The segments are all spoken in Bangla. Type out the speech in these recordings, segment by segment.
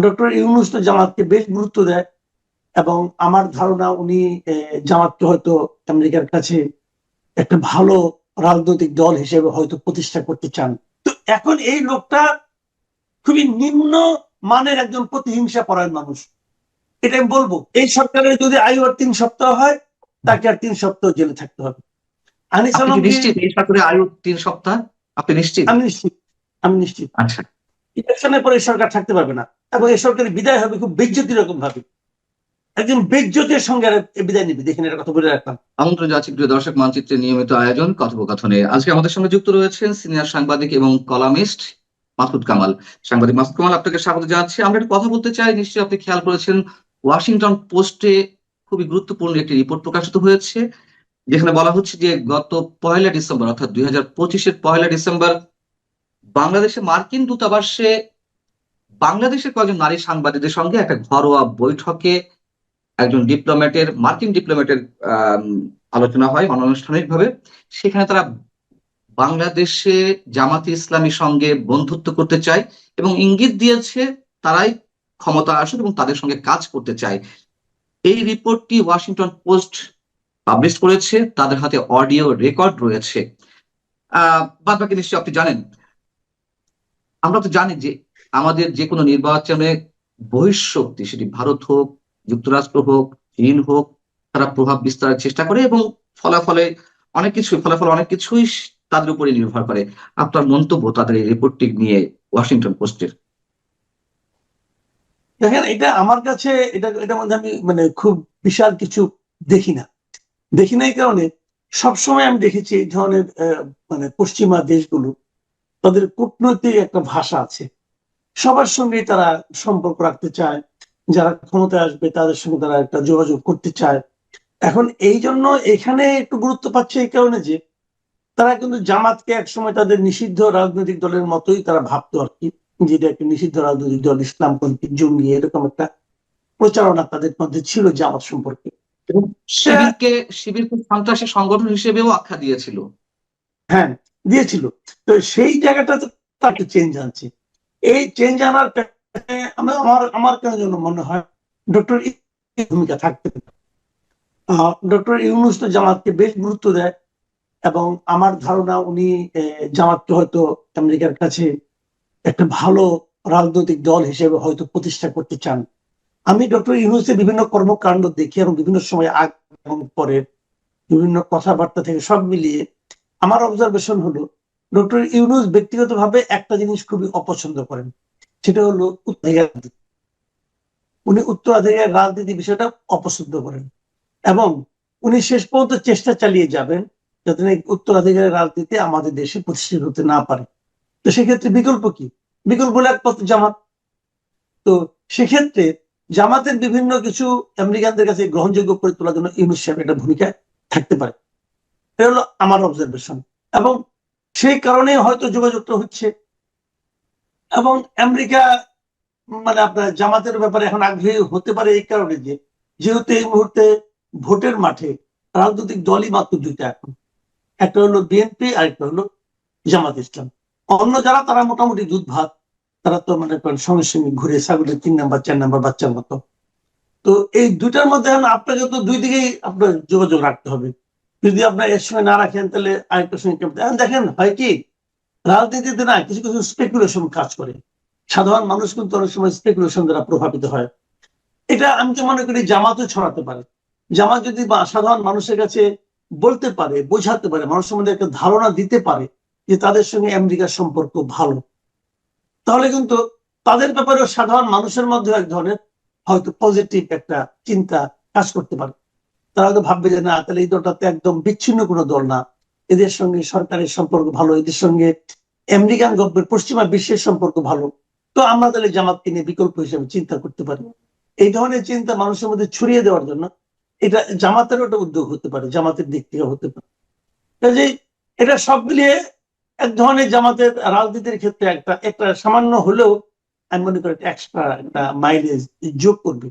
ডক্টর ইউনূস তো জামাতকে বেশ গুরুত্ব দেয় এবং আমার ধারণা উনি জামাতকে হয়তো আমেরিকার কাছে একটা ভালো রাজনৈতিক দল হিসেবে হয়তো প্রতিষ্ঠা করতে চান। তো এখন এই লোকটা খুবই নিম্ন মানের একজন প্রতিহিংসা পরায়ণ মানুষ, এটা আমি বলবো। এই সরকারের যদি আয়ু আর 3 সপ্তাহ হয়, তাকে আর 3 সপ্তাহ জেলে থাকতে হবে। আনিস আপনি কি আলমগীর, নিশ্চিত এই সরকারের আয়ু 3 সপ্তাহ? আপনি নিশ্চিত? আমি নিশ্চিত, আমি নিশ্চিত আচ্ছা। ইলেকশনের পরে এই সরকার থাকতে পারবে না এবং এই সরকারের বিদায় হবে খুব বেজ্জতি রকম ভাবে। একজন বেজ্জতের সঙ্গে আর বিদায় নিবে, দেখেন এটা কথা বলে রাখলাম। আমন্ত্রণ জানাচ্ছি প্রিয় দর্শক, মানচিত্রের নিয়মিত আয়োজন কথোপকথনে। আজকে আমাদের সঙ্গে যুক্ত রয়েছেন সিনিয়র সাংবাদিক এবং কলামিস্ট মাসুদ কামাল। সাংবাদিক মাসুদ কামাল, আপনাকে স্বাগত জানাচ্ছি। আমরা একটু কথা বলতে চাই, নিশ্চয়ই আপনি খেয়াল করেছেন ওয়াশিংটন পোস্টে খুবই গুরুত্বপূর্ণ একটি রিপোর্ট প্রকাশিত হয়েছে, যেখানে বলা হচ্ছে যে গত 1 ডিসেম্বর, অর্থাৎ 2025-এর 1 ডিসেম্বর বাংলাদেশে মার্কিন দূতাবাসে বাংলাদেশের কয়েকজন নারী সাংবাদিকদের সঙ্গে একটা ঘরোয়া বৈঠকে একজন মার্কিন ডিপ্লোম্যাটের আম, আলোচনা হয় অনানুষ্ঠানিক ভাবে। সেখানে তারা বাংলাদেশে জামাতে ইসলামীর সঙ্গে বন্ধুত্ব করতে চায় এবং ইঙ্গিত দিয়েছে তারাই ক্ষমতা আসুক এবং তাদের সঙ্গে কাজ করতে চায়। এই রিপোর্টটি ওয়াশিংটন পোস্ট পাবলিশ করেছে, তাদের হাতে অডিও রেকর্ড রয়েছে। বাদ বাকি নিশ্চয়ই আপনি জানেন। আমরা তো জানি যে আমাদের যে কোনো নির্বাচনে বহিঃশক্তি, সেটি ভারত হোক, যুক্তরাষ্ট্র হোক, চীন হোক, তারা প্রভাব বিস্তারের চেষ্টা করে এবং ফলাফল অনেক কিছুই তাদের উপরে নির্ভর করে। আপনার মন্তব্য তাদের এই রিপোর্টটি নিয়ে ওয়াশিংটন পোস্টের? দেখেন, এটা আমার কাছে এটার মধ্যে আমি মানে খুব বিশাল কিছু দেখি না। দেখি না এই কারণে, সবসময় আমি দেখেছি এই ধরনের মানে পশ্চিমা দেশগুলো, তাদের কূটনৈতিক একটা ভাষা আছে। সবার সঙ্গেই তারা সম্পর্ক রাখতে চায়, যারা ক্ষমতায় আসবে তাদের সঙ্গে তারা একটা যোগাযোগ করতে চায়। এখন এই জন্য এখানে একটু গুরুত্ব পাচ্ছে এই কারণে যে তারা কিন্তু জামাতকে একসময় তাদের নিষিদ্ধ রাজনৈতিক দলের মতোই তারা ভাবতো আর কি, যেটা একটা নিষিদ্ধ রাজনৈতিক দল, ইসলামপন্থী, জঙ্গি, এরকম একটা প্রচারণা তাদের মধ্যে ছিল জামাত সম্পর্কে। এবং এটা, শিবিরকে সন্ত্রাসী সংগঠন হিসেবেও আখ্যা দিয়েছিল। হ্যাঁ, দিয়েছিল। তো সেই জায়গাটাতে তার একটা চেঞ্জ আনছে। এই চেঞ্জ আনার পেছনে আমার আমার কেন যেন মনে হয় ডক্টর ভূমিকা থাকতে পারে। ডক্টর ইউনূস তো জামাতকে বেশ গুরুত্ব দেয় এবং আমার ধারণা উনি জামাতকে হয়তো আমেরিকার কাছে একটা ভালো রাজনৈতিক দল হিসেবে হয়তো প্রতিষ্ঠা করতে চান। আমি ডক্টর ইউনূসের বিভিন্ন কর্মকাণ্ড দেখি এবং বিভিন্ন সময় আগে এবং পরে বিভিন্ন কথাবার্তা থেকে সব মিলিয়ে আমার অবজারভেশন হলো ডক্টর ইউনূস ব্যক্তিগতভাবে একটা জিনিস খুবই অপছন্দ করেন, সেটা হলো উত্তরাধিকার। উনি উত্তরাধিকার রাজনীতি বিষয়টা অপছন্দ করেন এবং উনি শেষ পর্যন্ত চেষ্টা চালিয়ে যাবেন যাতে না এই উত্তরাধিকারের রাজনীতি আমাদের দেশে প্রতিষ্ঠিত হতে না পারে। তো সেক্ষেত্রে বিকল্প কি? বিকল্প হলো একমাত্র জামাত। তো সেক্ষেত্রে জামাতের বিভিন্ন কিছু আমেরিকানদের কাছে গ্রহণযোগ্য করে তোলার জন্য ইউনূস সাহেব একটা ভূমিকা থাকতে পারে। এটা হলো আমার অবজারভেশন। এবং সেই কারণে হয়তো যোগাযোগটা হচ্ছে এবং আমেরিকা মানে আপনার জামাতের ব্যাপারে এখন আগ্রহী হতে পারে এই কারণে যে যেহেতু এই মুহূর্তে ভোটের মাঠে রাজনৈতিক দলই মাত্র দুইটা এখন, একটা হলো বিএনপি আর একটা হলো জামাত ইসলাম। অন্য যারা তারা মোটামুটি দুধ ভাত, তারা তো মানে সঙ্গে সঙ্গে ঘুরে ছাগলের 3 নাম্বার 4 নাম্বার বাচ্চার মতো। তো এই দুইটার মধ্যে এখন আপনাকে তো দুই দিকেই আপনার যোগাযোগ রাখতে হবে। যদি আপনার এর সঙ্গে না রাখেন তাহলে আরেকটার সঙ্গে এখন দেখেন হয় কি, রাজনীতিতে না কিছু কিছু স্পেকুলেশন কাজ করে। সাধারণ মানুষ কিন্তু অনেক সময় স্পেকুলেশন দ্বারা প্রভাবিত হয়। এটা আমি তো মনে করি জামাতও ছড়াতে পারে। জামাত যদি সাধারণ মানুষের কাছে বলতে পারে, বোঝাতে পারে, মানুষের মধ্যে একটা ধারণা দিতে পারে যে তাদের সঙ্গে আমেরিকার সম্পর্ক ভালো, তাহলে কিন্তু তাদের ব্যাপারেও সাধারণ মানুষের মধ্যে এক ধরনের হয়তো পজিটিভ একটা চিন্তা কাজ করতে পারে। তারা হয়তো ভাববে যে না, তাহলে এই দলটা তো একদম বিচ্ছিন্ন কোনো দল না, এদের সঙ্গে সরকারের সম্পর্ক ভালো, এদের সঙ্গে আমেরিকান গভর্নমেন্ট পশ্চিমা বিশ্বের সম্পর্ক ভালো, তো আমরা তাহলে জামাতকে নিয়ে বিকল্প হিসেবে চিন্তা করতে পারি। এই ধরনের চিন্তা মানুষের মধ্যে ছড়িয়ে দেওয়ার জন্য এটা জামাতেরও একটা উদ্যোগ হতে পারে, জামাতের দিক থেকে হতে পারে। কাজেই এটা সব মিলিয়ে এক ধরনের জামাতের রাজনীতির ক্ষেত্রে একটা একটা সামান্য হলেও আমি মনে করি এক্সট্রা একটা মাইলেজ যোগ করবে,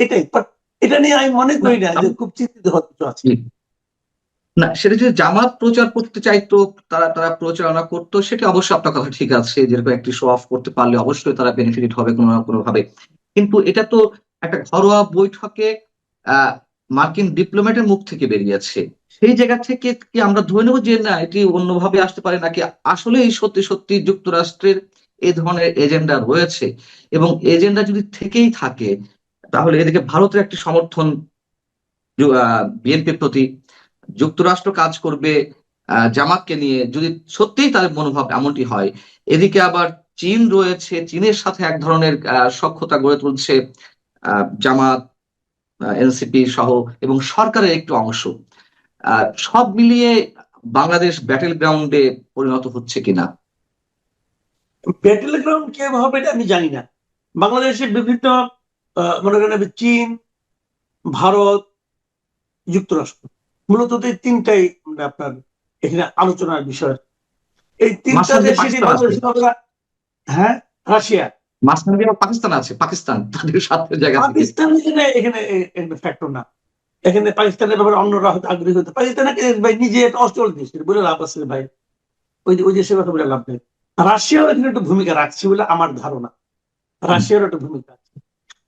এটাই। বাট এটা নিয়ে আমি মনে না, করি না যে খুব চিন্তিত হওয়ার কিছু আছে। না, সেটা যদি জামাত প্রচার করতে চাইতো, তারা তারা প্রচারণা করতো, সেটা অবশ্যই আপনার কথা ঠিক আছে, যেরকম একটি শো অফ করতে পারলে অবশ্যই তারা বেনিফিট হবে কোনো না কোনো ভাবে। কিন্তু এটা তো একটা ঘরোয়া বৈঠকে আহ মার্কিন ডিপ্লোম্যাটের মুখ থেকে বেরিয়েছে। সেই জায়গা থেকে কি আমরা ধরে নেবো যে না, এটি অন্যভাবে আসতে পারে, নাকি আসলে এই সত্যি সত্যি যুক্তরাষ্ট্রের এই ধরনের এজেন্ডা রয়েছে? এবং এজেন্ডা যদি থেকেই থাকে, তাহলে এদিকে ভারতের একটি সমর্থন বিএনপির প্রতি, যুক্তরাষ্ট্র কাজ করবে জামাতকে নিয়ে, যদি সত্যিই তাদের মনোভাব এমনটি হয়। এদিকে আবার চীন রয়েছে, চীনের সাথে এক ধরনের সখ্যতা গড়ে তুলছে জামাত, এনসিপি সহ, এবং সরকারের একটু অংশ। সব মিলিয়ে বাংলাদেশ ব্যাটেল গ্রাউন্ডে পরিণত হচ্ছে কিনা। ব্যাটেল গ্রাউন্ড কেমন হবে এটা আমি জানি না। বাংলাদেশের বিভিন্ন মনে করেন আমি চীন, ভারত, যুক্তরাষ্ট্র, মূলত এই তিনটাই মানে আপনার এখানে আলোচনার বিষয়। এই তিনটা মাঝখান দিয়ে দেশেরই পাকিস্তান আছে, বাংলাদেশের কথা। হ্যাঁ, রাশিয়া, মাঝখান দিয়ে আবার পাকিস্তান আছে, পাকিস্তান তাদের সাথে জায়গা থেকে। পাকিস্তান এখানে এখানে ফ্যাক্টর না। এখানে পাকিস্তানের ব্যাপারে অন্যরা হয়তো আগ্রহী হতো। পাকিস্তানকে ভাই নিজে একটা অচল দেশ, এটা বলে লাভ আছে ভাই। ওই দেশের কথা বলে লাভ নেই। রাশিয়াও এখানে একটু ভূমিকা রাখছে বলে আমার ধারণা। রাশিয়ারও একটা ভূমিকা আছে।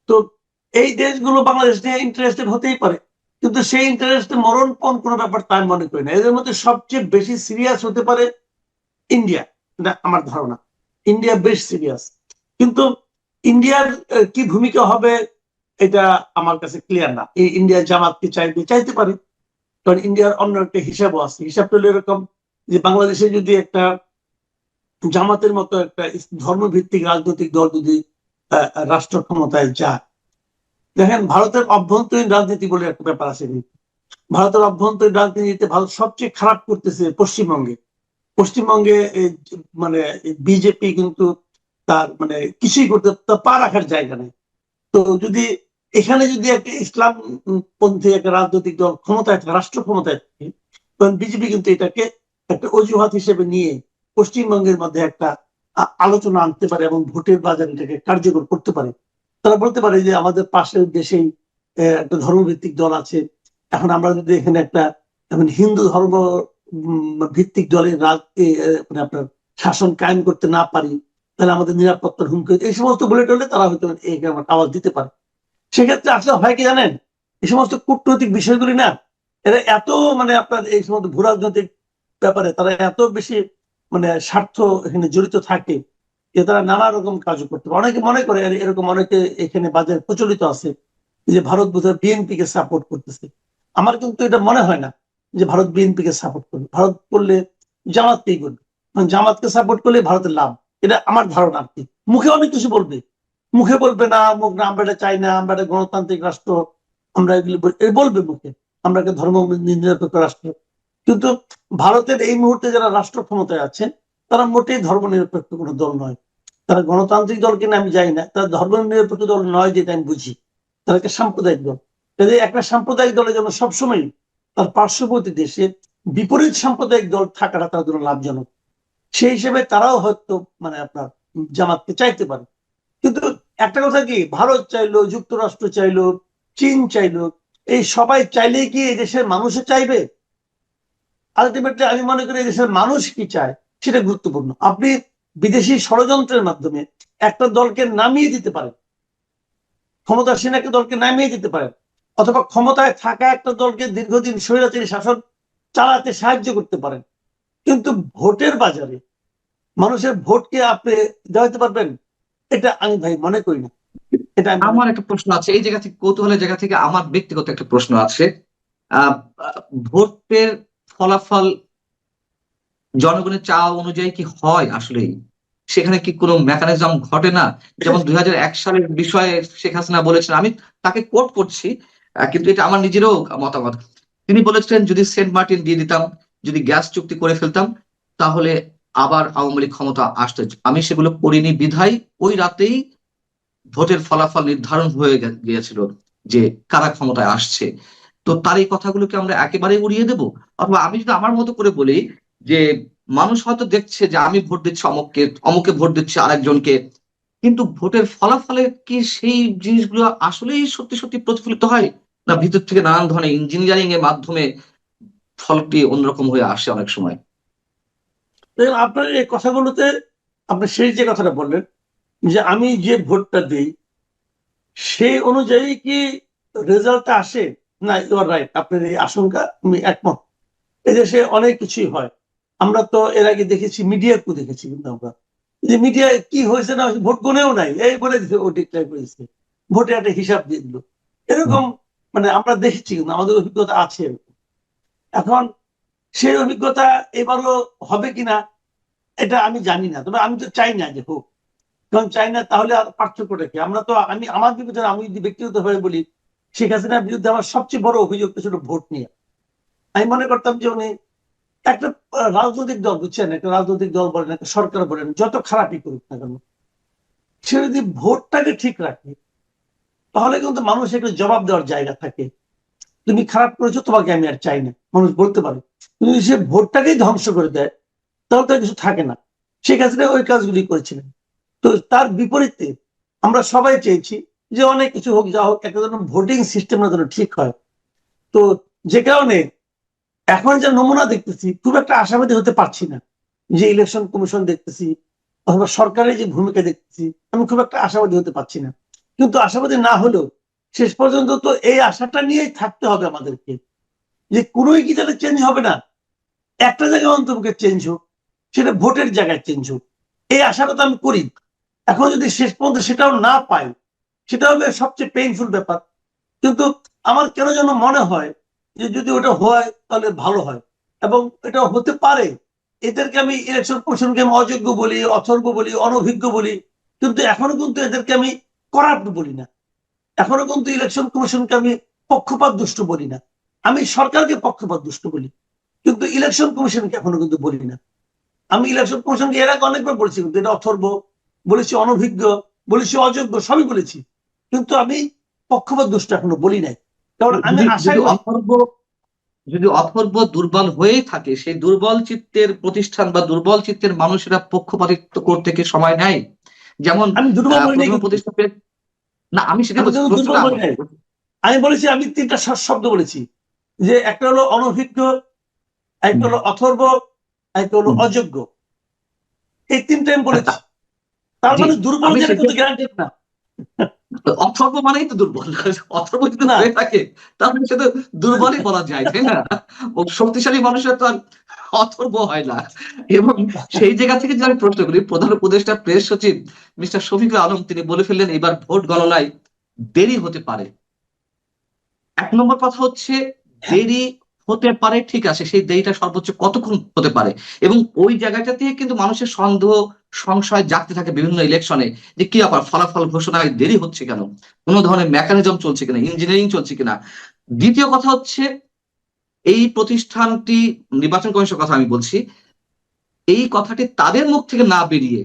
তো এই দেশগুলো বাংলাদেশ নিয়ে ইন্টারেস্টেড হতেই পারে, কিন্তু সেই ইন্টারেস্টে মরণপণ কোনো ব্যাপার তাই মনে করি না। এদের মধ্যে সবচেয়ে বেশি সিরিয়াস হতে পারে ইন্ডিয়া, এটা আমার ধারণা। ইন্ডিয়া বেশ সিরিয়াস, কিন্তু ইন্ডিয়ার কি ভূমিকা হবে এটা আমার কাছে ক্লিয়ার না। এই ইন্ডিয়া জামাতকে চাইতে পারে, কারণ ইন্ডিয়ার অন্য একটা হিসাবও আছে। হিসাবটা হলো এরকম যে বাংলাদেশে যদি একটা জামাতের মতো একটা ধর্মভিত্তিক রাজনৈতিক দল যদি রাষ্ট্র ক্ষমতায় যায়, দেখেন ভারতের অভ্যন্তরীণ রাজনীতি বলে একটা ব্যাপার আছে কিন্তু। ভারতের অভ্যন্তরীণ রাজনীতিতে ভারত সবচেয়ে খারাপ করতেছে পশ্চিমবঙ্গে। পশ্চিমবঙ্গে মানে বিজেপি কিন্তু তার মানে কিছুই করতে, তার পা রাখার জায়গা নেই। তো যদি এখানে যদি একটা ইসলাম পন্থী একটা রাজনৈতিক দল ক্ষমতায় থাকে, রাষ্ট্র ক্ষমতায় থাকে, তখন বিজেপি কিন্তু এটাকে একটা অজুহাত হিসেবে নিয়ে পশ্চিমবঙ্গের মধ্যে একটা আলোচনা আনতে পারে এবং ভোটের বাজারে এটাকে কার্যকর করতে পারে। তারা বলতে পারে যে আমাদের পাশের দেশেই একটা ধর্মভিত্তিক দল আছে, এখন আমরা যদি এখানে একটা এখন হিন্দু ধর্ম ভিত্তিক দলের মানে আপনার শাসন কায়েম করতে না পারি, তাহলে আমাদের নিরাপত্তার হুমকি, এই সমস্ত বলে টলে তারা হয়তো এই আওয়াজ দিতে পারে। সেক্ষেত্রে আসলে হয় কি জানেন, এই সমস্ত কূটনৈতিক বিষয়গুলি না, এরা এত মানে আপনার এই সমস্ত ভূ রাজনৈতিক ব্যাপারে তারা এত বেশি মানে স্বার্থ এখানে জড়িত থাকে যে তারা নানা রকম কাজ করতে পারে। অনেকে মনে করে, এরকম অনেকে এখানে বাজারে প্রচলিত আছে যে ভারত বোধহয় বিএনপি কে সাপোর্ট করতেছে। আমার কিন্তু এটা মনে হয় না যে ভারত বিএনপি কে সাপোর্ট করবে। ভারত করলে জামাতকেই করবে, কারণ জামাতকে সাপোর্ট করলে ভারতের লাভ, এটা আমার ধারণা। আর কি মুখে অনেক কিছু বলবে, মুখে বলবে না মুখ না আমরা এটা চাই না, আমরা একটা গণতান্ত্রিক রাষ্ট্র, আমরা এগুলি বলবে মুখে আমরা একটা ধর্ম নিরপেক্ষ রাষ্ট্র, কিন্তু ভারতের এই মুহূর্তে যারা রাষ্ট্র ক্ষমতায় আছে তারা মোটেই ধর্ম নিরপেক্ষ কোনো দল নয়। তারা গণতান্ত্রিক দল কিনা আমি জানি না, তারা ধর্ম নিরপেক্ষ দল নয় যেটা আমি বুঝি। তারা একটা সাম্প্রদায়িক দল। কাজে একটা সাম্প্রদায়িক দলের জন্য সবসময় তার পার্শ্ববর্তী দেশে বিপরীত সাম্প্রদায়িক দল থাকাটা তার জন্য লাভজনক। সেই হিসেবে তারাও হয়তো মানে আপনার জামাতকে চাইতে পারে। কিন্তু একটা কথা কি, ভারত চাইলো, যুক্তরাষ্ট্র চাইলো, চীন চাইলো, এই সবাই চাইলেই কি এই দেশের মানুষও চাইবে? আলটিমেটলি আমি মনে করি এই দেশের মানুষ কি চায় সেটা গুরুত্বপূর্ণ। আপনি বিদেশি ষড়যন্ত্রের মাধ্যমে একটা দলকে নামিয়ে দিতে পারেন, ক্ষমতাসীন একটা দলকে নামিয়ে দিতে পারেন, অথবা ক্ষমতায় থাকা একটা দলকে দীর্ঘদিন স্বৈরাচারী শাসন চালাতে সাহায্য করতে পারেন। কিন্তু ভোটের বাজারে মানুষের ভোটকে আপনি দেওয়াতে পারবেন, এটা আমি ভাই মনে করি না। এটা আমি মনে আমার করি একটা প্রশ্ন আছে এই জায়গা থেকে, কৌতূহলের জায়গা থেকে আমার ব্যক্তিগত একটা প্রশ্ন আছে। আহ আহ, ভোটের ফলাফল জনগণের চাওয়া অনুযায়ী কি হয় আসলেই? সেখানে কি কোনো মেকানিজম ঘটে না? যেমন 2001 সালের বিষয়ে শেখ হাসিনা বলেছেন, আমি তাকে কোট করছি, কিন্তু এটা আমার নিজেরও মতামত। তিনি বলেছিলেন যদি সেন্ট মার্টিন দিয়ে দিতাম, যদি গ্যাস চুক্তি করে ফেলতাম, তাহলে আবার আওয়ামী লীগ ক্ষমতা আসতো। আমি সেগুলো করিনি বিধায় ওই রাতেই ভোটের ফলাফল নির্ধারণ হয়ে গিয়েছিল যে কারা ক্ষমতায় আসছে। তো তার এই কথাগুলোকে আমরা একেবারে উড়িয়ে দেব? অথবা আমি যদি আমার মতো করে বলি যে মানুষ হয়তো দেখছে যে আমি ভোট দিচ্ছি অমুককে, অমুকে ভোট দিচ্ছে আরেকজনকে, কিন্তু ভোটের ফলাফলে কি সেই জিনিসগুলো আসলেই সত্যি সত্যি প্রতিফলিত হয়, না ভিতর থেকে নানান ধরনের ইঞ্জিনিয়ারিং এর মাধ্যমে ফলটি অন্যরকম হয়ে আসে অনেক সময়। আপনার এই কথাগুলোতে আপনি সেই যে কথাটা বললেন যে আমি যে ভোটটা দিই সেই অনুযায়ী কি রেজাল্টটা আসে, না ইউ আর রাইট, আপনার এই আশঙ্কা আমি একমত। এদেশে অনেক কিছুই হয়, আমরা তো এর আগে দেখেছি, মিডিয়াকে দেখেছি, কিন্তু আমরা যে মিডিয়ায় কি হয়েছে না ভোট গণেও নাই, এই বলে দিচ্ছে ও ডিক্লেয়ার করেছে, ভোটে একটা হিসাব দিয়ে দিল, এরকম মানে আমরা দেখেছি, কিন্তু আমাদের অভিজ্ঞতা আছে। এখন সেই অভিজ্ঞতা এবারও হবে কিনা এটা আমি জানি না, তবে আমি তো চাই না যে হোক, কারণ চাই না তাহলে আর পার্থক্যটা কি। আমরা তো আমি আমার বিরুদ্ধে, আমি যদি ব্যক্তিগতভাবে বলি, শেখ হাসিনার বিরুদ্ধে আমার সবচেয়ে বড় অভিযোগ ছিল ভোট নিয়ে। আমি মনে করতাম যে উনি একটা রাজনৈতিক দল, বুঝছেন, একটা রাজনৈতিক দল বলেন, একটা সরকার বলেন, যত খারাপই করুক না কেন, সে যদি ভোটটাকে ঠিক রাখে তাহলে কিন্তু মানুষ একটা জবাব দেওয়ার জায়গা থাকে, তুমি খারাপ করেছো, তোমাকে আমি আর চাই না, মানুষ বলতে পারে। কিন্তু সে ভোটটাকেই ধ্বংস করে দেয় তাহলে তো কিছু থাকে না। শেখ হাসিনা ওই কাজগুলি করেছিলেন। তো তার বিপরীতে আমরা সবাই চেয়েছি যে অনেক কিছু হোক, যা হোক, একটা যেন ভোটিং সিস্টেমটা যেন ঠিক হয়। তো যে কারণে এখন যে নমুনা দেখতেছি খুব একটা আশাবাদী হতে পারছি না, যে ইলেকশন কমিশন দেখতেছি অথবা সরকারের যে ভূমিকা দেখতেছি, আমি খুব একটা আশাবাদী হতে পারছি না। কিন্তু আশাবাদী না হলেও শেষ পর্যন্ত তো এই আশাটা নিয়েই থাকতে হবে আমাদেরকে, যে কোনোই কি যাতে চেঞ্জ হবে না, একটা জায়গায় অন্তর্ভুক্ত চেঞ্জ হোক, সেটা ভোটের জায়গায় চেঞ্জ হোক, এই আশাটা তো আমি করি। এখন যদি শেষ পর্যন্ত সেটাও না পাই, সেটা হবে সবচেয়ে পেইনফুল ব্যাপার। কিন্তু আমার কেন যেন মনে হয় যে যদি ওটা হয় তাহলে ভালো হয়, এবং এটা হতে পারে। এদেরকে আমি ইলেকশন কমিশনকে আমি অযোগ্য বলি, অথর্ব বলি, অনভিজ্ঞ বলি, কিন্তু এখনো কিন্তু এদেরকে আমি করাপ্ট বলি না, এখনো কিন্তু ইলেকশন কমিশনকে আমি পক্ষপাত দুষ্ট বলি না। আমি সরকারকে পক্ষপাত দুষ্ট বলি, কিন্তু ইলেকশন কমিশনকে এখনো কিন্তু বলি না। আমি ইলেকশন কমিশনকে এর আগে অনেকবার বলেছি, কিন্তু এটা অথর্ব বলেছি, অনভিজ্ঞ বলেছি, অযোগ্য সবই বলেছি, কিন্তু আমি পক্ষপাত দুষ্ট এখনো বলি নাই, কারণ আমি যদি আশা যদি করি। অথর্ব যদি অথর্ব দুর্বল হয়েই থাকে, সেই দুর্বল চিত্তের প্রতিষ্ঠান বা দুর্বল চিত্তের মানুষেরা পক্ষপাতিত্ব করতে কি সময় নেয়? যেমন আমি দুর্বল বলি নাই প্রথমে কিন্তু, প্রতিষ্ঠা না, আমি সেটা আমি বলছি, কিন্তু দুর্বল প্রশ্নটা বলি আমার। নাই। আমি বলেছি, আমি তিনটা শব্দ বলেছি, যে একটা হলো অনভিজ্ঞ, একটা হলো অথর্ব, একটা হলো হুম। অযোগ্য। এই তিনটা আমি বলেছি। আচ্ছা, তার জি, মানে দুর্বল আমি যেটা সেটা কিন্তু গ্যারান্টেড না। অথর্ব মানেই তো দুর্বল। অথর্ব যদি না, হয়ে থাকে তাহলে সে তো দুর্বলই বলা যায়, তাই না? ও শক্তিশালী মানুষের তো আর অথর্ব হয় না। এবং সেই জায়গা থেকে যদি আমি প্রশ্ন করি, প্রধান উপদেষ্টা প্রেস সচিব মিস্টার শফিকুল আলম তিনি বলে ফেললেন এবার ভোট গণনায় দেরি হতে পারে। এক নম্বর কথা হচ্ছে, দেরি হতে পারে, ঠিক আছে, সেই দেরিটা সর্বোচ্চ কতক্ষণ হতে পারে? এবং ওই জায়গাটা থেকে কিন্তু মানুষের সন্দেহ, সংশয় জাগতে থাকে বিভিন্ন ইলেকশনে, যে কি ব্যাপার, ফলাফল ঘোষণায় দেরি হচ্ছে কেন, কোনো ধরনের মেকানিজম চলছে কিনা, ইঞ্জিনিয়ারিং চলছে কিনা। দ্বিতীয় কথা হচ্ছে, এই প্রতিষ্ঠানটি, নির্বাচন কমিশনের কথা আমি বলছি, এই কথাটি তাদের মুখ থেকে না বেরিয়ে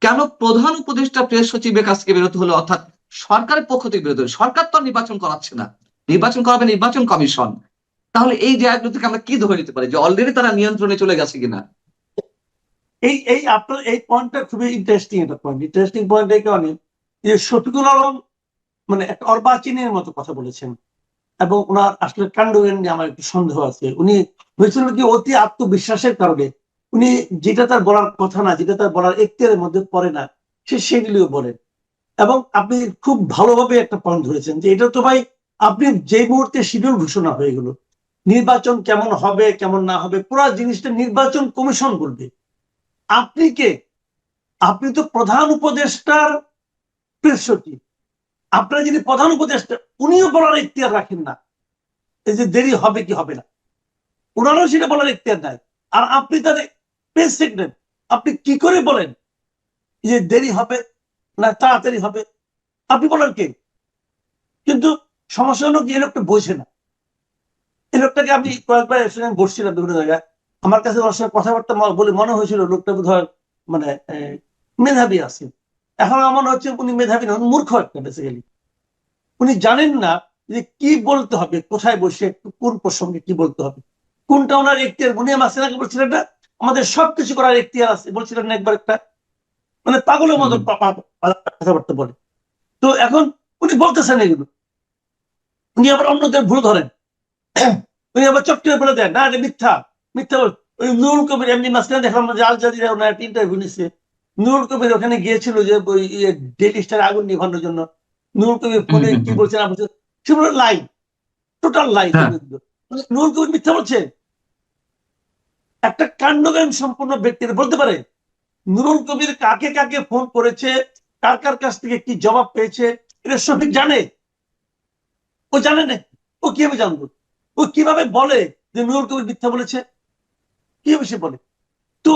কেন প্রধান উপদেষ্টা প্রেস সচিবের কাছ থেকে বেরোতে হলো, অর্থাৎ সরকারের পক্ষ থেকে বেরোতে হলো? সরকার তো আর নির্বাচন করাচ্ছে না, নির্বাচন করাবে নির্বাচন কমিশন। তাহলে এই জায়গাগুলো থেকে আমরা কি ধরে নিতে পারি, যে অলরেডি তারা নিয়ন্ত্রণে চলে গেছে কিনা? এই এই আপনার এই পয়েন্টটা খুবই ইন্টারেস্টিং, একটা পয়েন্ট, ইন্টারেস্টিং পয়েন্ট এই কারণে যে শফিকুল আলম মানে একটা অর্বাচীনের মতো কথা বলেছেন, এবং ওনার আসলে কাণ্ডজ্ঞান নিয়ে আমার একটু সন্দেহ আছে। উনি হয়েছিল কি অতি আত্মবিশ্বাসের কারণে উনি যেটা তার বলার কথা না, যেটা তার বলার এখতিয়ারের মধ্যে পড়ে না, সে সেগুলিও বলেন। এবং আপনি খুব ভালোভাবে একটা পয়েন্ট ধরেছেন যে এটা তো ভাই, আপনি যে মুহূর্তে শিডিউল ঘোষণা হয়ে গেল, নির্বাচন কেমন হবে কেমন না হবে পুরো জিনিসটা নির্বাচন কমিশন বলবে। আপনি কে? আপনি তো প্রধান উপদেষ্টার প্রেস সচিব, আপনার যিনি প্রধান উপদেষ্টা উনিও বলার এখতিয়ার রাখেন না এই যে দেরি হবে কি হবে না, ওনারও সেটা বলার এখতিয়ার নাই। আর আপনি তাদের প্রেস সেক্রেটারি, আপনি কি করে বলেন যে দেরি হবে না তাড়াতাড়ি হবে? আপনি বলার কে? কিন্তু সমস্যা হলো কি, এই লোকটা বোঝে না। এই লোকটাকে আমি কয়েকবার এর সঙ্গে বসছিলাম বিভিন্ন জায়গায়, আমার কাছে ওর সঙ্গে কথাবার্তা বলে মনে হয়েছিল লোকটা বোধহয় মানে মেধাবী আছে। এখন আমার মনে হচ্ছে উনি মেধাবী না, উনি মূর্খ একটা বেসিক্যালি। উনি জানেন না যে কি বলতে হবে, কোথায় বসে কোন প্রসঙ্গে কি বলতে হবে, কোনটা ওনার এখতিয়ার। উনি আমার সেনাকে বলছিলেন না আমাদের সবকিছু করার এখতিয়ার আছে, বলছিলেন না একবার একটা, মানে পাগলের মতো কথাবার্তা বলে। তো এখন উনি বলতেছেন এগুলো, উনি আবার অন্যদের ভুল ধরেন। উনি আবার চট করে বলে দেন না এটা মিথ্যা, মিথ্যা বল। ওই নুরুল কবির এমনি মাঝখানে দেখলাম যে আল জাজিরা ওনার একটা ইন্টারভিউ নিচ্ছে, নুরুল কবির ওখানে গিয়েছিল যে ওই ডেইলি স্টার আগুন নিভানোর জন্য, নুরুল কবির হুম, ফোনে হুম, কি হুম। বলছে না বলছে সেগুলো লাই, টোটাল লাই হ্যাঁ, সেগুলো। নুরুল কবির মিথ্যা বলছে? একটা কাণ্ডজ্ঞান সম্পন্ন ব্যক্তির বলতে পারে? নুরুল কবির কাকে কাকে ফোন করেছে, কার কার কাছ থেকে কি জবাব পেয়েছে, এটা শফিক জানে? ও জানে না। ও কিভাবে জানবো? ও কিভাবে বলে যে নুরুল কবির মিথ্যা বলেছে? কিভাবে সে বলে? তো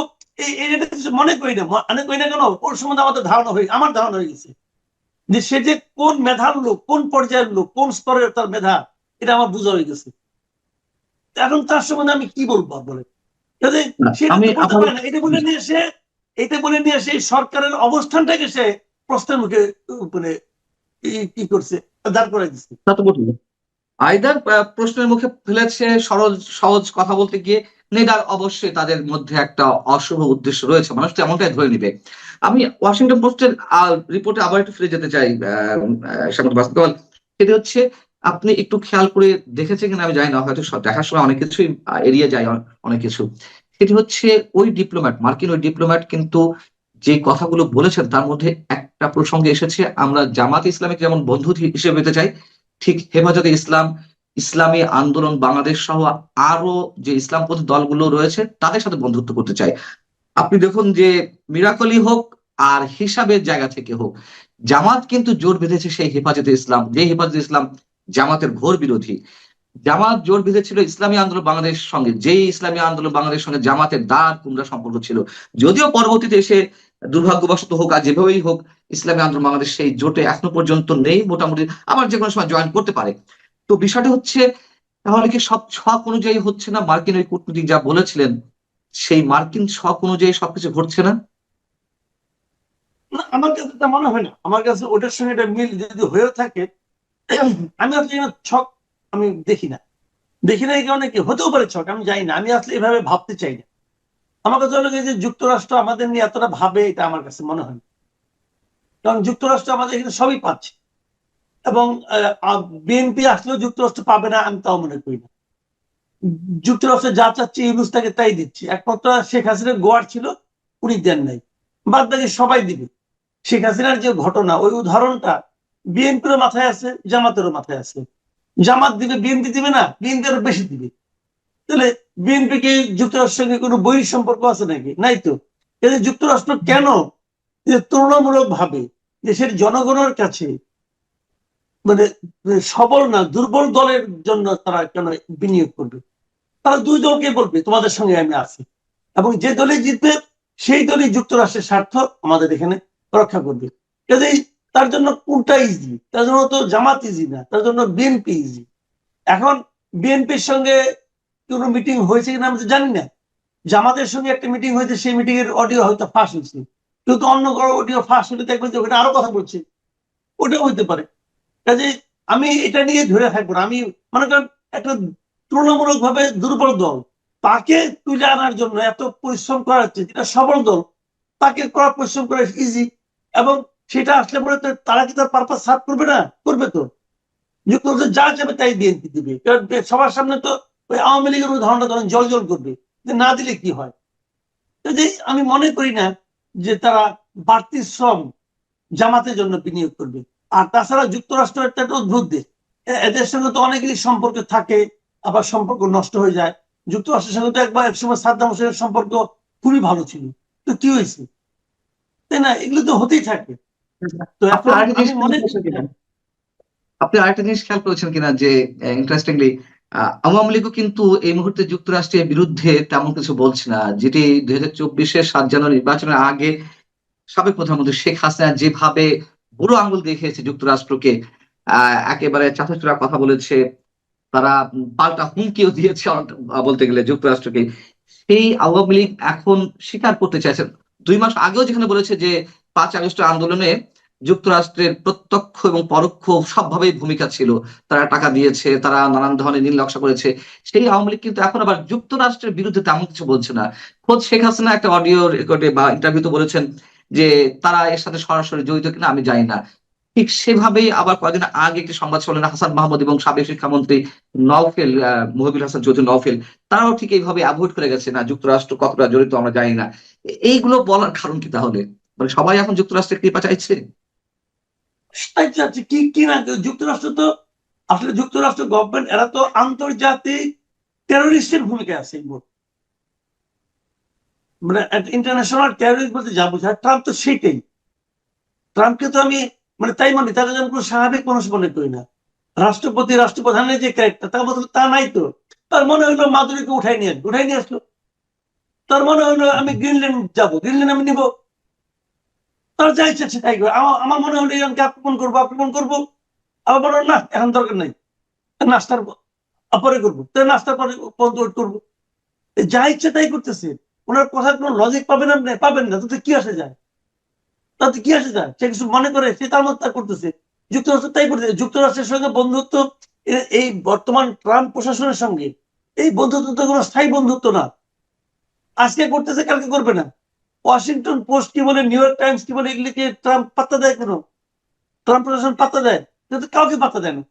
এটা কিছু মনে করি না, মনে করি না কেন, ওর সম্বন্ধে আমাদের ধারণা হয়ে, আমার ধারণা হয়ে গেছে যে সে যে কোন মেধার লোক, কোন পর্যায়ের লোক, কোন স্তরের তার মেধা, এটা আমার বোঝা হয়ে গেছে। এখন তার সম্বন্ধে আমি কি বলবো বলে? যদি না, সেটা আমি তো বলতে আমার পারে না, এটা বলে নিয়ে এসে, এটা বলে নিয়ে এসে এই সরকারের অবস্থানটাকে সে প্রশ্নের মুখে মানে কি করছে, দাঁড় করে দিচ্ছে। তা তো বলবো আইদার প্রশ্নের মুখে ফেলেছে সরল সহজ কথা বলতে গিয়ে, নেদার অবশ্যই তাদের মধ্যে একটা অশুভ উদ্দেশ্য রয়েছে, মানুষ তো এমনটাই ধরে নিবে। আমি ওয়াশিংটন পোস্টের রিপোর্টে আবার একটু ফিরে যেতে চাই, স্বাগত বাস্তব। সেটি হচ্ছে, আপনি একটু খেয়াল করে দেখেছেন কিনা আমি জানি না, হয়তো দেখার সময় অনেক কিছুই এড়িয়ে যায়, অনেক কিছু। সেটি হচ্ছে, ওই ডিপ্লোম্যাট, মার্কিন ওই ডিপ্লোম্যাট কিন্তু যে কথাগুলো বলেছেন তার মধ্যে একটা প্রসঙ্গে এসেছে, আমরা জামাত ইসলামীকে যেমন বন্ধু হিসেবে পেতে চাই, ঠিক হেফাজতে ইসলাম, ইসলামী আন্দোলন বাংলাদেশ সহ আরো যে ইসলামপন্থী দলগুলো রয়েছে তাদের সাথে বন্ধুত্ব করতে চায়। আপনি দেখুন যে মিরাকলি হোক আর হিসাবের জায়গা থেকে হোক, জামাত কিন্তু জোর বেঁধেছে সেই হেফাজতে ইসলাম, যে হেফাজতে ইসলাম জামাতের ঘোর বিরোধী। জামাত জোর বেঁধেছিল ইসলামী আন্দোলন বাংলাদেশের সঙ্গে, যেই ইসলামী আন্দোলন বাংলাদেশের সঙ্গে জামাতের দাঁড় কুমড়া সম্পর্ক ছিল। যদিও পরবর্তীতে এসে দুর্ভাগ্যবশত হোক আর যেভাবেই হোক, ইসলামী আন্দোলন বাংলাদেশ সেই জোটে এখনো পর্যন্ত নেই, মোটামুটি আবার যে কোনো সময় জয়েন করতে পারে। তো বিষয়টা হচ্ছে, তাহলে কি সব ছক অনুযায়ী হচ্ছে না? মার্কিন ওই কূটনীতিক যা বলেছিলেন, সেই মার্কিন ছক অনুযায়ী সবকিছু ঘটছে না? না, আমার কাছে তা মনে হয় না। আমার কাছে ওটার সঙ্গে এটা মিল যদি হয়েও থাকে, আমি আসলে ছক আমি দেখি না। দেখি না এই কারণে কি হতেও পারে ছক, আমি জানি না, আমি আসলে এভাবে ভাবতে চাই না। আমার কাছে হলো যে যুক্তরাষ্ট্র আমাদের নিয়ে এতটা ভাবে, এটা আমার কাছে মনে হয় না। কারণ যুক্তরাষ্ট্র আমাদের এখানে সবই পাচ্ছে, এবং বিএনপি আসলেও যুক্তরাষ্ট্র পাবে না আমি তাও মনে করি না। যুক্তরাষ্ট্র যা চাচ্ছে ইউনূস তাকে তাই দিচ্ছে, একমাত্র শেখ হাসিনার গোয়ার ছিল, উনি দেন নাই, বাদ বাকি সবাই দিবে। শেখ হাসিনার যে ঘটনা, ওই উদাহরণটা বিএনপিরও মাথায় আছে, জামাতেরও মাথায় আছে। জামাত দিবে, বিএনপি দিবে না? বিএনপি আরো বেশি দিবে। তাহলে বিএনপি কি যুক্তরাষ্ট্রের সঙ্গে কোনো বৈরী সম্পর্ক আছে নাকি? নাই তো। এদের যুক্তরাষ্ট্র কেন তুলনামূলক ভাবে দেশের জনগণের কাছে মানে সবল না, দুর্বল দলের জন্য তারা কেন বিনিয়োগ করবে? তারা দুই দলকে বলবে তোমাদের সঙ্গে আমি আছি, এবং যে দলে জিতবে সেই দলই যুক্তরাষ্ট্রের স্বার্থ আমাদের এখানে রক্ষা করবে। কাজেই তার জন্য কোনটা ইজি? তার জন্য তো জামাত ইজি না, তার জন্য বিএনপি ইজি। এখন বিএনপির সঙ্গে কোনো মিটিং হয়েছে কিনা আমি তো জানি না। জামাতের সঙ্গে একটা মিটিং হয়েছে, সেই মিটিং এর অডিও হয়তো ফাঁস হয়েছে, কিন্তু অন্য কারো অডিও ফাঁস হলে দেখবেন যে ওখানে আরো কথা বলছে, ওটাও হইতে পারে। কাজে আমি এটা নিয়ে ধরে থাকবো না। আমি মনে করেন একটা তুলনামূলক ভাবে দুর্বল দল, তাকে তুলে আনার জন্য এত পরিশ্রম করা হচ্ছে, যেটা সবল দল তাকে করা পরিশ্রম করা ইজি, এবং সেটা আসলে পরে তারা কি তার পারপাস সার্ভ করবে না? করবে তো। যুক্তরাষ্ট্র যা যাবে তাই বিএনপি দিবে, কারণ সবার সামনে তো ওই আওয়ামী লীগের উদাহরণটা তখন জল জল করবে যে না দিলে কি হয়। যে আমি মনে করি না যে তারা বাড়তি শ্রম জামাতের জন্য বিনিয়োগ করবে। আর তাছাড়া যুক্তরাষ্ট্র একটা অদ্ভুত দেশ, এদের সঙ্গে তো অনেকেরই সম্পর্ক থাকে, আবার সম্পর্ক নষ্ট হয়ে যায়। যুক্তরাষ্ট্রের সঙ্গে তো একবার একসময় সাদ্দাম হোসেনের সম্পর্ক খুবই ভালো ছিল, তো কি হয়েছে? তাই না? এগুলো তো হতেই থাকে। তো আপনি এখন আরেকটা আমি জিনিস খেয়াল মনে করি করেছেন না। কিনা, আপনি আরেকটা জিনিস খেয়াল করেছেন কিনা যে, ইন্টারেস্টিংলি, আওয়ামী লীগও কিন্তু এই মুহূর্তে যুক্তরাষ্ট্রের বিরুদ্ধে তেমন কিছু বলছে না, যেটি 2024-এর 7 জানুয়ারি নির্বাচনের আগে সাবেক প্রধানমন্ত্রী শেখ হাসিনা যেভাবে বুড়ো আঙুল দেখিয়েছে যুক্তরাষ্ট্রকে, একেবারে চাঁচাচোরা কথা বলেছে, তারা পাল্টা হুমকিও দিয়েছে বলতে গেলে যুক্তরাষ্ট্রকে। সেই আওয়ামী লীগ এখন স্বীকার করতে চাইছেন। 2 মাস আগেও যেখানে বলেছে যে 5 আগস্ট আন্দোলনে যুক্তরাষ্ট্রের প্রত্যক্ষ এবং পরোক্ষ সবভাবেই ভূমিকা ছিল, তারা টাকা দিয়েছে, তারা নানান ধরনের নীল নকশা করেছে, সেই আওয়ামী লীগ কিন্তু এখন আবার যুক্তরাষ্ট্রের বিরুদ্ধে তেমন কিছু বলছে না। খোদ শেখ হাসিনা একটা অডিও রেকর্ডে বা ইন্টারভিউতে বলেছেন যে তারা এর সাথে সরাসরি জড়িত কিনা আমি জানি না। ঠিক সেভাবেই আবার কয়েকদিন আগে একটি সংবাদ সম্মেলনে হাসান মাহমুদ এবং সাবেক শিক্ষামন্ত্রী নওফেল মহিবুল হাসান চৌধুরী নওফেল তারাও ঠিক এইভাবে অ্যাভয়েড করে গেছে, না যুক্তরাষ্ট্র কতটা জড়িত আমরা জানি না। এইগুলো বলার কারণ কি তাহলে? মানে সবাই এখন যুক্তরাষ্ট্রের কৃপা চাইছে? কি কি না, যুক্তরাষ্ট্র তো আসলে যুক্তরাষ্ট্র গভর্নমেন্ট এরা তো আন্তর্জাতিক টেরোরিস্টের ভূমিকা আছে। মানে ইন্টারন্যাশনাল টেরোরিস্ট বলতে যা বোঝায় ট্রাম্প তো সেইটাই। ট্রাম্পকে তো আমি মানে তাই মনে, তাকে আমি কোনো স্বাভাবিক মানুষ মনে করি না। রাষ্ট্রপতি রাষ্ট্রপ্রধানের যে ক্যারেক্টার তার মতো তা নাই তো। তার মনে হইলো মাদুরিকে উঠাই নিয়ে আসলো। তার মনে হইলো আমি গ্রিনল্যান্ড যাবো, গ্রিনল্যান্ড আমি নিবো। তার যা ইচ্ছা সেটাই করবে। আমার মনে হলো ইরানকে আক্রমণ করবো। আবার বলো না এখন দরকার নাই, নাস্তার পরে করবো, নাস্তার পরে ওয়েট করবো। যা ইচ্ছা তাই করতেছে। ওনার কথার কোনো লজিক পাবেন আপনি? পাবেন না। তাতে কি আসে যায়? সে কিছু মনে করে সে তার মতো তা করতেছে। যুক্তরাষ্ট্র তাই করতেছে। যুক্তরাষ্ট্রের সঙ্গে বন্ধুত্ব, এই বর্তমান ট্রাম্প প্রশাসনের সঙ্গে এই বন্ধুত্ব তো কোনো স্থায়ী বন্ধুত্ব না। আজকে করতেছে, কালকে করবে না। ওয়াশিংটন পোস্ট কি বলে, নিউ ইয়র্ক টাইমস কি বলে, এগুলিকে ট্রাম্প পাত্তা দেয়? কেন ট্রাম্প প্রশাসন পাত্তা দেয়? কিন্তু কাউকে পাত্তা দেয় না।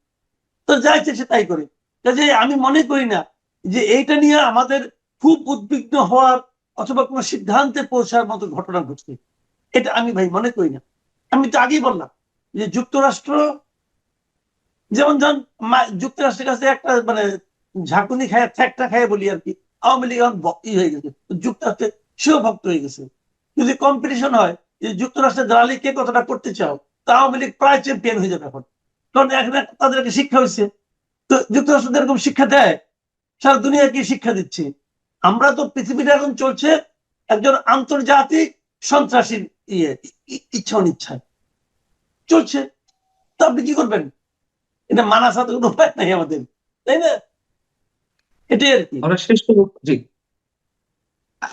তো যা ইচ্ছে সে তাই করে। কাজে আমি মনে করি না যে এইটা নিয়ে আমাদের খুব উদ্বিগ্ন হওয়ার অথবা কোনো সিদ্ধান্তে পৌঁছার মতো ঘটনা ঘটছে। এটা আমি ভাই মনে করি না। আমি তো আগেই বললাম যে যুক্তরাষ্ট্র যেমন ধর যুক্তরাষ্ট্রের কাছে একটা মানে ঝাঁকুনি খায়, ঠ্যাকটা খায় বলি আর কি। আওয়ামী লীগ এখন হয়ে গেছে, যুক্তরাষ্ট্রে সেও ভক্ত হয়ে গেছে। যদি কম্পিটিশন হয় যে যুক্তরাষ্ট্রের দালালি কে কতটা করতে চাও, তা আওয়ামী লীগ প্রায় চ্যাম্পিয়ন হয়ে যাবে এখন। কারণ এখন তাদেরকে শিক্ষা হয়েছে। তো যুক্তরাষ্ট্র এরকম শিক্ষা দেয়, সারা দুনিয়াকে শিক্ষা দিচ্ছে। আমরা তো পৃথিবীটা এখন চলছে একজন আন্তর্জাতিক সন্ত্রাসীর ইচ্ছা অনিচ্ছায় চলছে। তো আপনি কি করবেন? এটা মানা ছাড়া কোনো উপায় নাই আমাদের, তাই না? এটাই আর কি। আমরা শেষ করবো, জি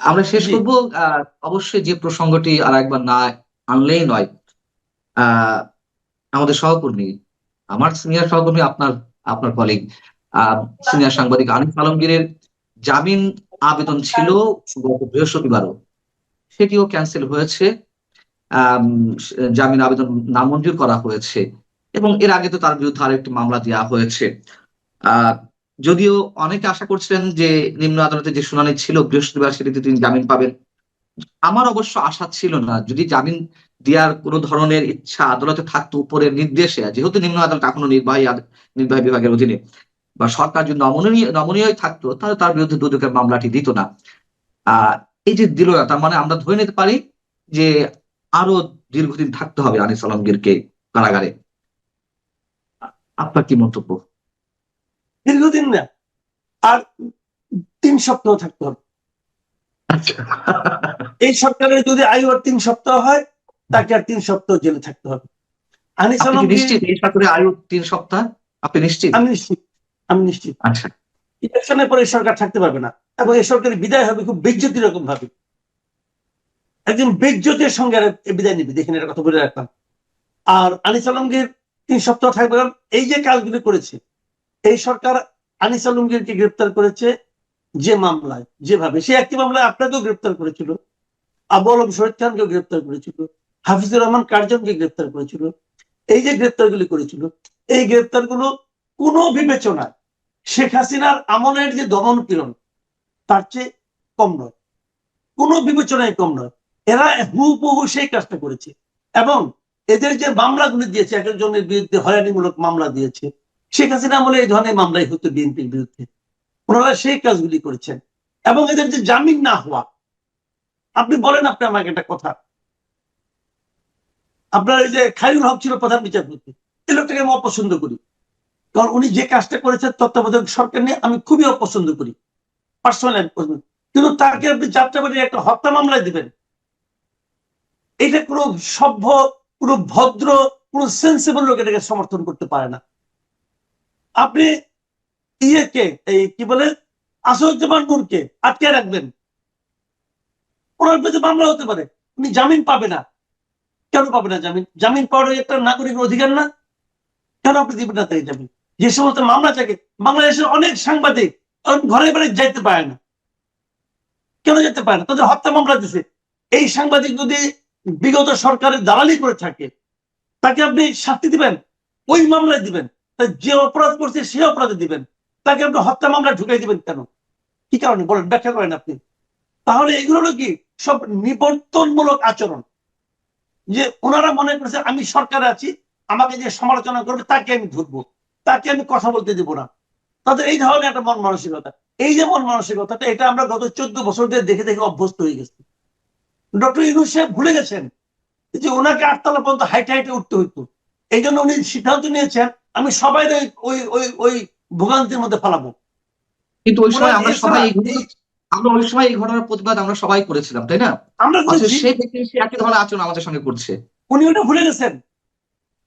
আমরা শেষ জি করবো। অবশ্যই যে প্রসঙ্গটি আর একবার না আনলেই নয়, আহ আমাদের সহকর্মী, আমার সিনিয়র সহকর্মী, আপনার আপনার কলিগ, সিনিয়র সাংবাদিক আনিস আলমগীরের জামিন আবেদন ছিল গত বৃহস্পতিবারও, সেটিও ক্যান্সেল হয়েছে। আম, জামিন আবেদন নামঞ্জুর করা হয়েছে এবং এর আগে তো তার বিরুদ্ধে আরেকটি মামলা দেওয়া হয়েছে। আহ যদিও অনেকে আশা করছিলেন যে নিম্ন আদালতে যে শুনানি ছিল বৃহস্পতিবার সেটিতে তিনি জামিন পাবেন। আমার অবশ্য আশা ছিল না, যদি জামিন দেওয়ার কোনো ধরনের ইচ্ছা আদালতে থাকতো উপরের নির্দেশে, যেহেতু নিম্ন আদালত এখনো নির্বাহী বিভাগের অধীনে, বা সরকার যদি নমনীয় থাকতো তাহলে তার বিরুদ্ধে দুদকের মামলাটি দিত না। আহ এই যে দিল না, তার মানে আমরা ধরে নিতে পারি যে আরো দীর্ঘদিন থাকতে হবে আনিস আলমগীরকে কারাগারে। আপনার কি মন্তব্য? দীর্ঘদিন না, আর 3 সপ্তাহ থাকতে হবে। আচ্ছা। এই সরকারের যদি আয়ু আর 3 সপ্তাহ হয়, তাকে আর 3 সপ্তাহ জেলে থাকতে হবে। আনিস আপনি কি আলমগীর, নিশ্চিত এই সরকারের আয়ু 3 সপ্তাহ? আপনি নিশ্চিত? আমি নিশ্চিত, আমি নিশ্চিত আচ্ছা। ইলেকশনের পরে এই সরকার থাকতে পারবে না, এবং এই সরকারের বিদায় হবে খুব বেজ্জতি রকম ভাবে। একজন বেজ্জতির সঙ্গে বিদায় নিবে, দেখেন এটা কথা বলে রাখলাম। আর আনিস আলমগীর 3 সপ্তাহ থাকবে। এই যে কাজগুলি করেছে এই সরকার, আনিস আলমগীরকে গ্রেপ্তার করেছে যে মামলায়, যেভাবে সে একটি মামলায় আপনাকেও গ্রেপ্তার করেছিল, আবু আলম শহীদ খানকেও গ্রেপ্তার করেছিল, হাফিজুর রহমান কার্জনকে গ্রেপ্তার করেছিল। এই যে গ্রেপ্তারগুলি করেছিল, এই গ্রেপ্তারগুলো কোনো বিবেচনায় শেখ হাসিনার আমলের যে দমন পীড়ন তার চেয়ে কম নয়, কোনো বিবেচনায় কম নয়। এরা হুবহু সেই কাজটা করেছে। এবং এদের যে মামলাগুলি দিয়েছে, এক একজনের বিরুদ্ধে হয়রানিমূলক মামলা দিয়েছে, শেখ হাসিনা আমলে এই ধরনের মামলাই হতো বিএনপির বিরুদ্ধে। ওনারা সেই কাজগুলি করেছেন। এবং এদের যে জামিন না হওয়া, আপনি বলেন, আপনি আমাকে একটা কথা, আপনার এই যে খায়রুল হক ছিল প্রধান বিচারপতি, এই লোকটাকে আমি অপছন্দ করি। কারণ উনি যে কাজটা করেছেন তত্ত্বাবধায়ক সরকার নিয়ে আমি খুবই অপছন্দ করি, পার্সোনালি আমি পছন্দ। কিন্তু তাকে আপনি যাত্রাবাড়ি একটা হত্যা মামলায় দিবেন, এটা কোনো সভ্য, কোনো ভদ্র, কোনো সেন্সিবল লোক এটাকে সমর্থন করতে পারে না। আপনি ইয়েকে, এই কি বলে, আসাদুজ্জামান নূরকে আটকে রাখবেন, ওনার বিরুদ্ধে মামলা হতে পারে, উনি জামিন পাবে না। কেন পাবে না জামিন? জামিন পাওয়ার একটা নাগরিকের অধিকার না? কেন আপনি দিবেন না তাই জামিন? যে সমস্ত মামলা থাকে, বাংলাদেশের অনেক সাংবাদিক ঘরে বাড়ি যাইতে পারে না। কেন যেতে পারে না? তাদের হত্যা মামলা দিছে। এই সাংবাদিক যদি বিগত সরকারের দালালি করে থাকে, তাকে আপনি শাস্তি দিবেন, ওই মামলায় দিবেন। যে অপরাধ করছে সে অপরাধে দিবেন। তাকে আপনি হত্যা মামলায় ঢুকাই দিবেন কেন? কি কারণে বলেন, ব্যাখ্যা করেন আপনি। তাহলে এগুলো হলো কি সব নিবর্তনমূলক আচরণ, যে ওনারা মনে করছে আমি সরকারে আছি, আমাকে যে সমালোচনা করবে তাকে আমি ধরবো, তাকে আমি কথা বলতে দিব না। তাদের এই ধরনের একটা মন মানসিকতা। এই যে মন মানসিকতাটা, এটা আমরা গত 14 বছর ধরে দেখে দেখে অভ্যস্ত হয়ে গেছি। ডক্টর ইউনূস সাহেব ভুলে গেছেন যে ওনাকে 8 তলা পর্যন্ত হাইটে হাইটে উঠতে হইতো। এই জন্য উনি সিদ্ধান্ত নিয়েছেন আমি সবাই ওই ওই ওই ভোগান্তির মধ্যে ফেলাবো। কিন্তু ওই সময় আমরা সবাই এই আমরা ওই সময় এই ঘটনার প্রতিবাদ আমরা সবাই করেছিলাম, তাই না? আমরা অথচ করেছি, সেই ব্যক্তি সে একই ধরনের আচরণ আমাদের সঙ্গে করছে। উনি ওটা ভুলে গেছেন।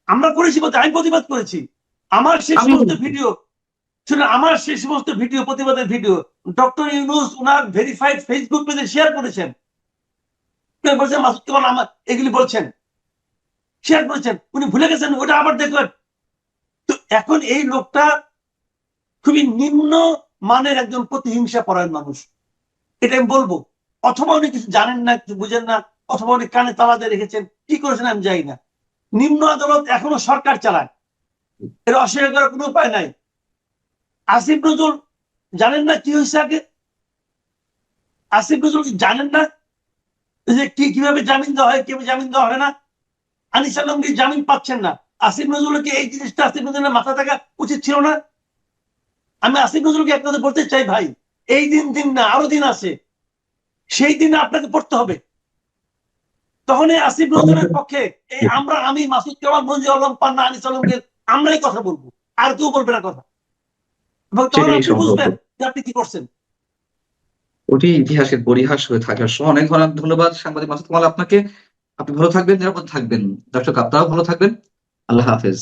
আমরা করেছি বলতে আমি প্রতিবাদ করেছি। আমার সেই আমি সমস্ত ভিডিও শুনে, আমার সেই সমস্ত ভিডিও, প্রতিবাদের ভিডিও ডক্টর ইউনূস ওনার ভেরিফাইড ফেসবুক পেজে শেয়ার করেছেন। বলছেন মাসুদ কামাল আমার এগুলি বলছেন, শেয়ার করেছেন। উনি ভুলে গেছেন, ওটা আবার দেখবেন। তো এখন এই লোকটা খুবই নিম্ন মানের একজন প্রতিহিংসা পরায়ণ মানুষ, এটা আমি বলবো। অথবা উনি কিছু জানেন না, কিছু বুঝেন না, অথবা উনি কানে তালা দিয়ে রেখেছেন, কি করেছেন আমি জানি না। নিম্ন আদালত এখনো সরকার চালায়, এর অস্বীকার করার কোনো উপায় নাই। আসিফ নজরুল জানেন না কি হয়েছে আগে? আসিফ নজরুল জানেন না যে কিভাবে জামিন দেওয়া হয়, কিভাবে জামিন দেওয়া হয় না? আনিস আলমগীর জামিন পাচ্ছেন না। আসিফ নজরুলকে এই জিনিসটা আসিফ নজরুলের মাথা থাকা উচিত ছিল না? আমি আসিফ নজরুলকে একটা কথা বলতে চাই, ভাই এই দিন না, আরো দিন আছে, সেই দিনে আপনাকে পড়তে হবে। তখন এই আসিফ নজরুলের পক্ষে আমি মাসুদ কামাল, মঞ্জুর আলম পান্না, আনিস আলমগীর আমরাই কথা বলবো, আর কেউ বলবে না কথা। এবং তখন সেটাই আপনি সম্ভব। বুঝবেন যে আপনি কি করছেন। ওটি ইতিহাসের পরিহাস হয়ে থাকার সময়। অনেক অনেক ধন্যবাদ সাংবাদিক মাসুদ কামাল আপনাকে। আপনি ভালো থাকবেন, নিরাপদ থাকবেন। দর্শক আপনারাও ভালো থাকবেন। আল্লাহ হাফেজ।